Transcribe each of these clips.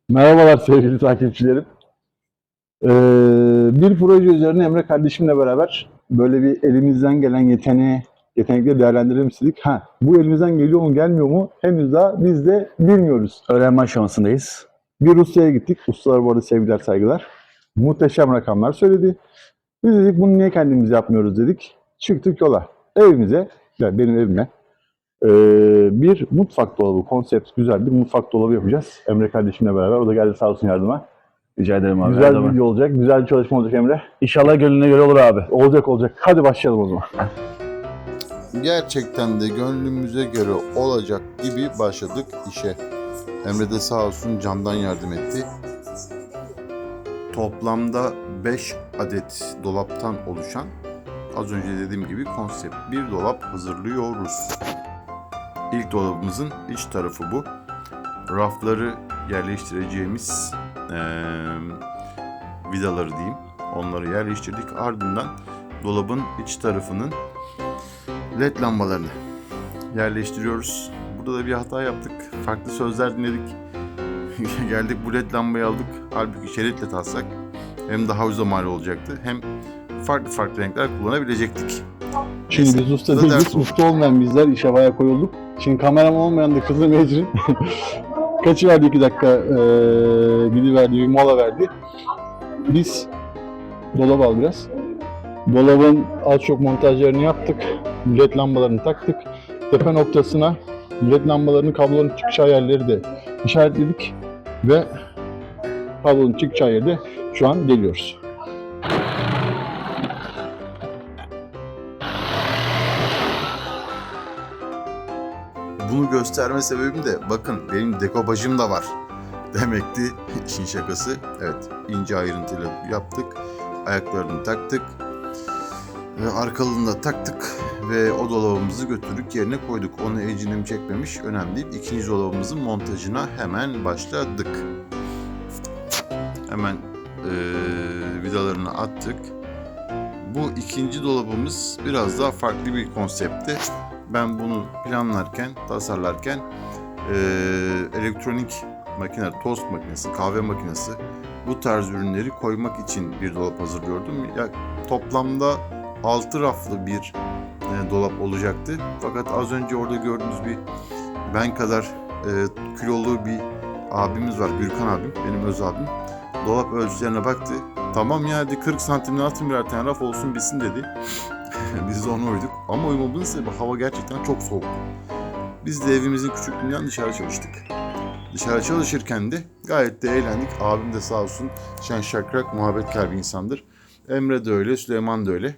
Merhabalar sevgili takipçilerim. Ee, Bir proje üzerine Emre kardeşimle beraber böyle bir elimizden gelen yetenekleri değerlendirelim istedik. Bu elimizden geliyor mu gelmiyor mu henüz daha biz de bilmiyoruz. Öğrenme aşamasındayız. Bir ustaya gittik. Ustalar bu arada sevgiler saygılar. Muhteşem rakamlar söyledi. Biz dedik bunu niye kendimiz yapmıyoruz dedik. Çıktık yola. Evimize, yani benim evime bir mutfak dolabı, konsept güzel bir mutfak dolabı yapacağız. Emre kardeşimle beraber. O da geldi sağ olsun yardıma. Rica ederim abi. Güzel bir video olacak, güzel bir çalışma olacak Emre. İnşallah gönlüne göre olur abi. Olacak. Hadi başlayalım o zaman. Gerçekten de gönlümüze göre olacak gibi başladık işe. Emre de sağ olsun candan yardım etti. Toplamda 5 adet dolaptan oluşan, az önce dediğim gibi konsept bir dolap hazırlıyoruz. İlk dolabımızın iç tarafı bu. Rafları yerleştireceğimiz vidaları diyeyim. Onları yerleştirdik. Ardından dolabın iç tarafının LED lambalarını yerleştiriyoruz. Burada da bir hata yaptık. Farklı sözler dinledik. Geldik bu LED lambayı aldık. Halbuki şeritle taksak hem daha ucuza mal olacaktı hem farklı renkler kullanabilecektik. Şimdi biz usta değiliz, usta olmayan bizler işe bayağı koyulduk. Şimdi kameraman olmayan da kızım Ecrin kaçıverdi 2 dakika gidiverdi, bir mola verdi. Biz dolap al biraz. Dolabın az çok montajlarını yaptık. LED lambalarını taktık. Tepe noktasına LED lambalarının kabloların çıkacağı yerleri de işaretledik. Ve kablonun çıkacağı yerde şu an geliyoruz. Bunu gösterme sebebim de bakın benim dekopajım da var demekti işin şakası. Evet, ince ayrıntıyla yaptık. Ayaklarını taktık. Arkalığını da taktık ve o dolabımızı götürdük yerine koyduk. Onu ecinim çekmemiş, önemli değil. İkinci dolabımızın montajına hemen başladık. Hemen vidalarını attık. Bu ikinci dolabımız biraz daha farklı bir konseptti. Ben bunu planlarken, tasarlarken elektronik makine, tost makinesi, kahve makinesi bu tarz ürünleri koymak için bir dolap hazırlıyordum. Ya, toplamda 6 raflı bir dolap olacaktı. Fakat az önce orada gördüğünüz bir ben kadar kilolu bir abimiz var, Gürkan abim, benim öz abim. Dolap ölçülerine baktı. Tamam ya dedi, 40 santimden atın birer tane raf olsun bitsin dedi. Biz de ona uyduk. Ama uymamızın sebebi hava gerçekten çok soğuk. Biz de evimizin küçüklüğünden dışarı çalıştık. Dışarı çalışırken de gayet de eğlendik. Abim de sağ olsun şen şakrak muhabbetkar bir insandır. Emre de öyle, Süleyman da öyle.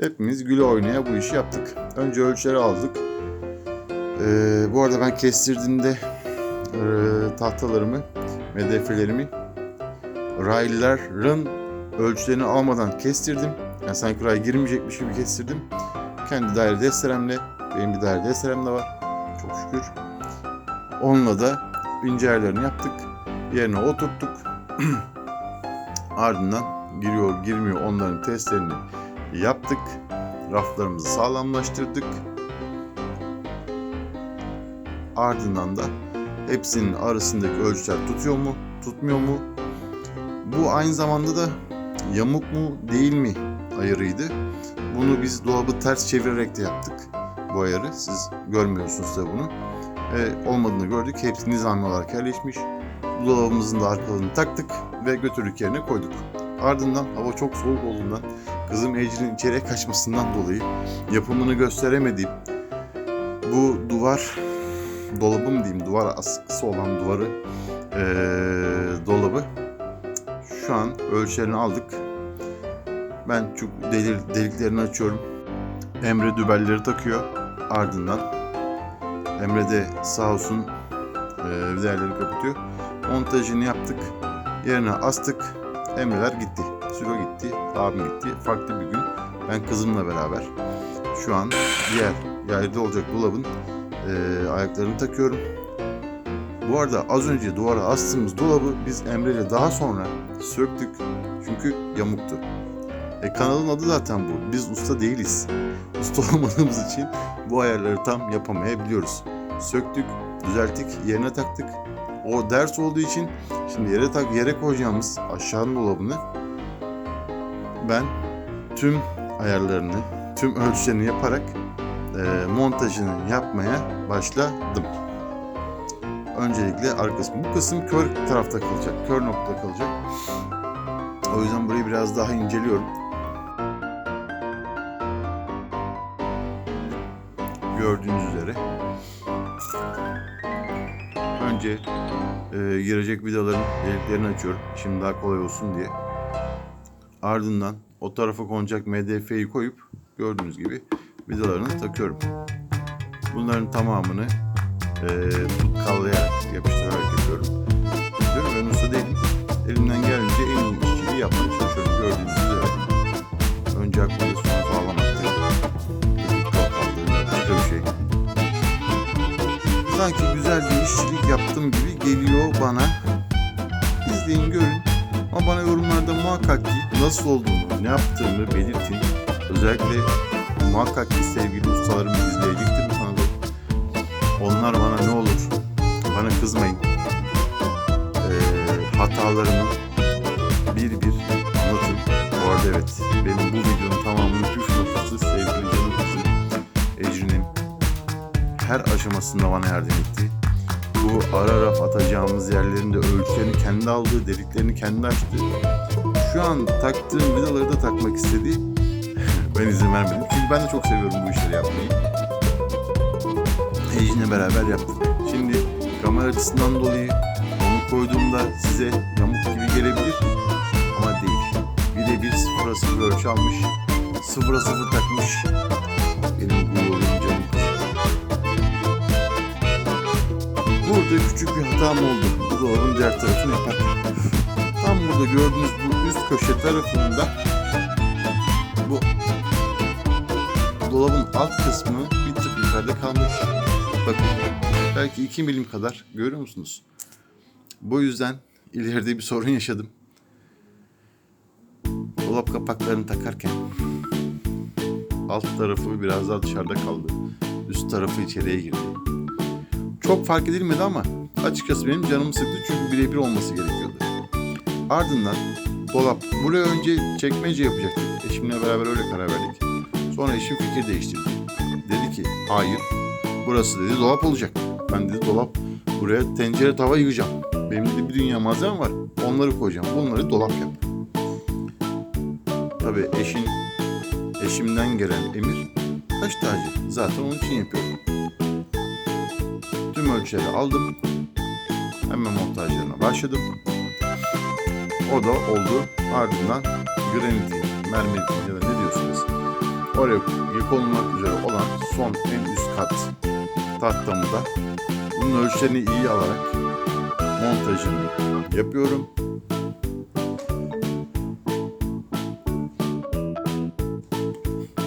Hepimiz güle oynaya bu işi yaptık. Önce ölçüleri aldık. Bu arada ben kestirdiğimde tahtalarımı, medefelerimi rayların ölçülerini almadan kestirdim. Yani sanki ray girmeyecekmiş gibi kestirdim. Kendi daire destremle, benim bir daire destrem de var. Çok şükür. Onunla da ince ayarlarını yaptık. Yerine oturttuk. Ardından giriyor girmiyor onların testlerini yaptık. Raflarımızı sağlamlaştırdık. Ardından da hepsinin arasındaki ölçüler tutuyor mu, tutmuyor mu? Bu aynı zamanda da yamuk mu, değil mi ayarıydı. Bunu biz dolabı ters çevirerek de yaptık. Bu ayarı. Siz görmüyorsunuz da bunu. Olmadığını gördük. Hepsi nizami olarak yerleşmiş. Dolabımızın da arkalarını taktık ve götürdük yerine koyduk. Ardından hava çok soğuk olduğundan, kızım Ecrin'in içeriye kaçmasından dolayı yapımını gösteremediğim bu duvar dolabı mı diyeyim, duvar askısı olan dolabı şu an ölçülerini aldık. Ben çok deliklerini açıyorum. Emre dübelleri takıyor. Ardından Emre de sağ olsun vidaları kapatıyor. Montajını yaptık. Yerine astık. Emreler gitti. Sülo gitti. Abim gitti. Farklı bir gün. Ben kızımla beraber şu an diğer yerde olacak dolabın ayaklarını takıyorum. Bu arada az önce duvara astığımız dolabı biz Emre ile daha sonra söktük. Çünkü yamuktu. Kanalın adı zaten bu. Biz usta değiliz. Usta olmadığımız için bu ayarları tam yapamayabiliyoruz. Söktük, düzelttik, yerine taktık. O ders olduğu için şimdi yere koyacağımız aşağının dolabını ben tüm ayarlarını, tüm ölçülerini yaparak montajını yapmaya başladım. Öncelikle arka kısmı. Bu kısım kör tarafta kalacak, kör noktada kalacak. O yüzden burayı biraz daha inceliyorum. Gördüğünüz üzere. Önce girecek vidaların deliklerini açıyorum. Şimdi daha kolay olsun diye. Ardından o tarafa konacak MDF'yi koyup gördüğünüz gibi vidalarını takıyorum. Bunların tamamını kallayarak, yapıştırarak yapıyorum. Diyorum ben usta değilim. Elimden gelince en iyi işçiliği yapmaya çalışıyorum. Gördüğünüz üzere. Önce aklımda sonra sağlamaktı. Başka bir şey. Sanki güzel bir işçilik yaptım gibi geliyor bana. İzleyin, görün. Ama bana yorumlarda muhakkak ki nasıl olduğunu, ne yaptığımı belirtin. Özellikle muhakkak ki sevgili ustalarım izleyecektir bu kanalı. Onlar bana ne olur, bana kızmayın. Hatalarımı bir anlatın. Bu arada evet, benim bu videonun tamamının püf noktası sevgili canım kızım Ecrin'in her aşamasında bana yardım etti. Bu ara raf atacağımız yerlerin de ölçülerini kendi aldığı, deliklerini kendi açtı. Şu an taktığım vidaları da takmak istedi. Ben izin vermedim. Çünkü ben de çok seviyorum bu işleri yapmayı. Ejin'le beraber yaptık. Şimdi kamera açısından dolayı onu koyduğumda size yamuk gibi gelebilir. Ama değil. Birebir 0'a 0 ölçü almış. 0'a 0 takmış. Benim gururum canım. Burada küçük bir hatam oldu. Bu dolabın diğer tarafını yaparken. Tam burada gördüğünüz bu üst köşe tarafında bu dolabın alt kısmı bir tık yukarıda kalmış. Bakın belki 2 milim kadar, görüyor musunuz? Bu yüzden ileride bir sorun yaşadım. Dolap kapaklarını takarken alt tarafı biraz daha dışarıda kaldı. Üst tarafı içeriye girdi. Çok fark edilmedi ama açıkçası benim canımı sıktı çünkü birebir olması gerekiyordu. Ardından dolap, buraya önce çekmece yapacaktık. Eşimle beraber öyle karar verdik. Sonra eşim fikir değiştirdi. Dedi ki hayır, burası dedi dolap olacak. Ben dedi dolap, buraya tencere tava yığacağım. Benim dedi bir dünya malzemem var. Onları koyacağım. Bunları dolap yap. Tabii eşimden gelen emir taş tacı. Zaten onun için yapıyorum. Tüm ölçüleri aldım. Hemen montajlarına başladım. O da oldu. Ardından graniti, mermeriti ya da ne diyorsunuz, oraya konulmak üzere olan son en üst kat tahtamı da bunun ölçülerini iyi alarak montajını yapıyorum.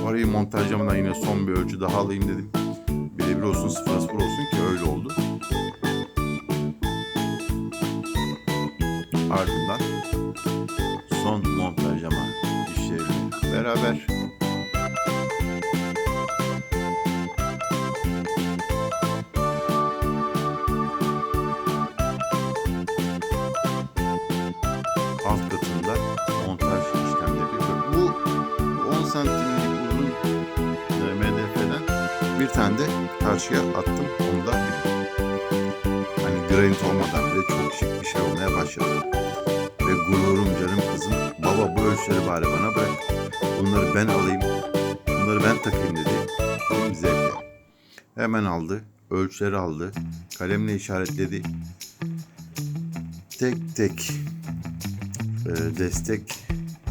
Orayı montajlamadan yine son bir ölçü daha alayım dedim. Birebir olsun, 0'a 0 olsun ki öyle oldu. Ardından son montajlama işleriyle beraber alt katında montaj işlemleri yapıyorum. Bu 10 santimlik uzun MDF'den bir tane de karşıya attım. Onu da hani granit olmadan bile çok şık bir şey olmaya başladı. Ve gururum canım kızım, baba bu ölçüleri bari bana bırak. Bunları ben alayım. Bunları ben takayım dedi. Benim zevkle. Hemen aldı. Ölçüleri aldı. Kalemle işaretledi. Tek tek destek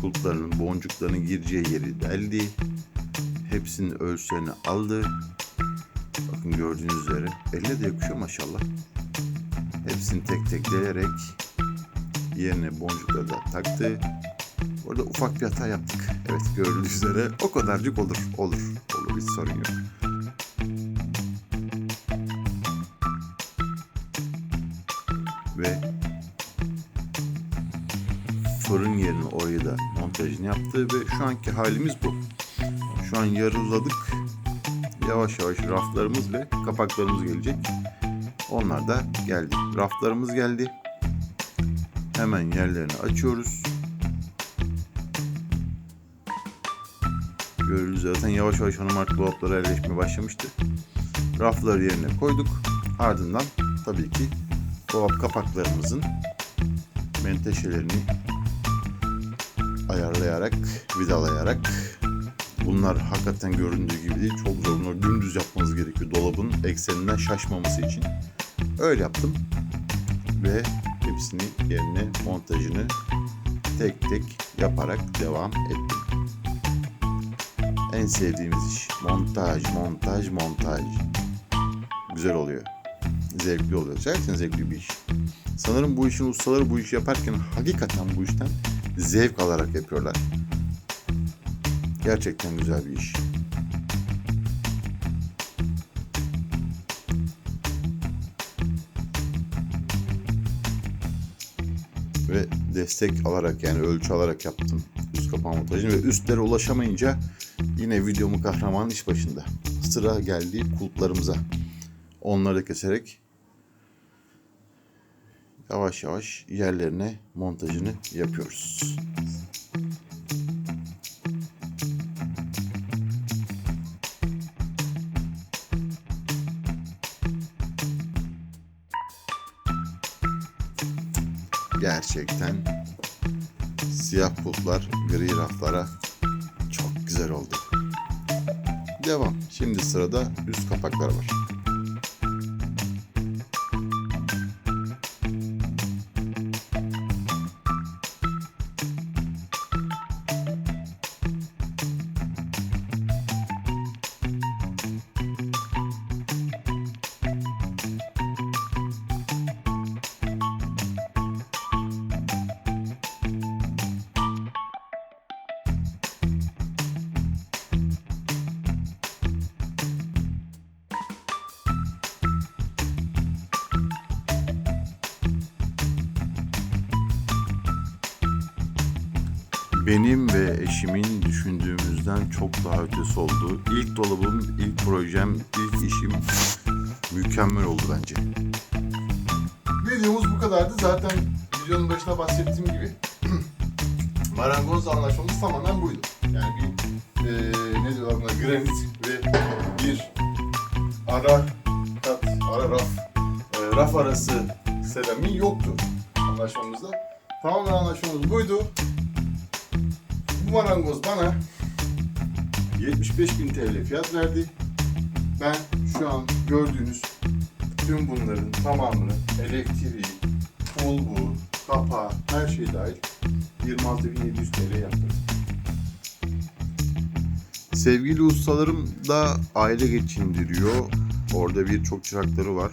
kulplarının, boncuklarının gireceği yeri deldi. Hepsinin ölçülerini aldı. Bakın gördüğünüz üzere. Eline de yakışıyor maşallah. Hepsini tek tek delerek yerine boncukları da taktı. Orada ufak bir hata yaptık. Evet, gördüğünüz üzere o kadarcık olur. Olur, hiç sorun yok. Ve fırın yerine orayı da montajını yaptı ve şu anki halimiz bu. Şu an yarı uzadık. Yavaş yavaş raflarımız ve kapaklarımız gelecek. Onlar da geldi. Raflarımız geldi. Hemen yerlerini açıyoruz. Görülür zaten yavaş yavaş hanımark dolaplara yerleşmeye başlamıştı. Rafları yerine koyduk. Ardından tabii ki dolap kapaklarımızın menteşelerini ayarlayarak, vidalayarak, bunlar hakikaten göründüğü gibi değil, çok zor. Bunları dümdüz yapmanız gerekiyor dolabın ekseninden şaşmaması için. Öyle yaptım ve hepsini yerine montajını tek tek yaparak devam ettim. En sevdiğimiz iş montaj. Güzel oluyor. Zevkli oluyor. Gerçekten zevkli bir iş. Sanırım bu işin ustaları bu işi yaparken hakikaten bu işten zevk alarak yapıyorlar. Gerçekten güzel bir iş. Ve destek alarak, yani ölçü alarak yaptım üst kapağı montajını ve üstlere ulaşamayınca yine videomun kahramanı iş başında. Sıra geldi kulplarımıza. Onları da keserek yavaş yavaş yerlerine montajını yapıyoruz. Gerçekten siyah pultlar gri raflara çok güzel oldu. Devam. Şimdi sırada üst kapaklar var. Benim ve eşimin düşündüğümüzden çok daha ötesi oldu. İlk dolabım, ilk projem, ilk işim mükemmel oldu bence. Videomuz bu kadardı. Zaten videonun başına bahsettiğim gibi marangoz anlaşmamız tamamen buydu. Yani bir ne diyorlar buna, granit ve bir raf arası seramiği yoktu anlaşmamızda. Tamamen anlaşmamız buydu. Bu marangoz bana 75.000 TL fiyat verdi. Ben şu an gördüğünüz tüm bunların tamamını, elektriği, kulbu, kapağı, her şey dahil 26.700 TL yaptım. Sevgili ustalarım da aile geçindiriyor. Orada birçok çırakları var.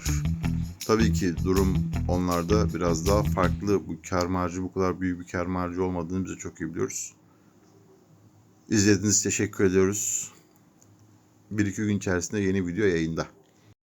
Tabii ki durum onlarda biraz daha farklı. Bu kâr marjı bu kadar büyük bir kâr marjı olmadığını biz de çok iyi biliyoruz. İzlediğiniz için teşekkür ediyoruz. 1-2 gün içerisinde yeni video yayında.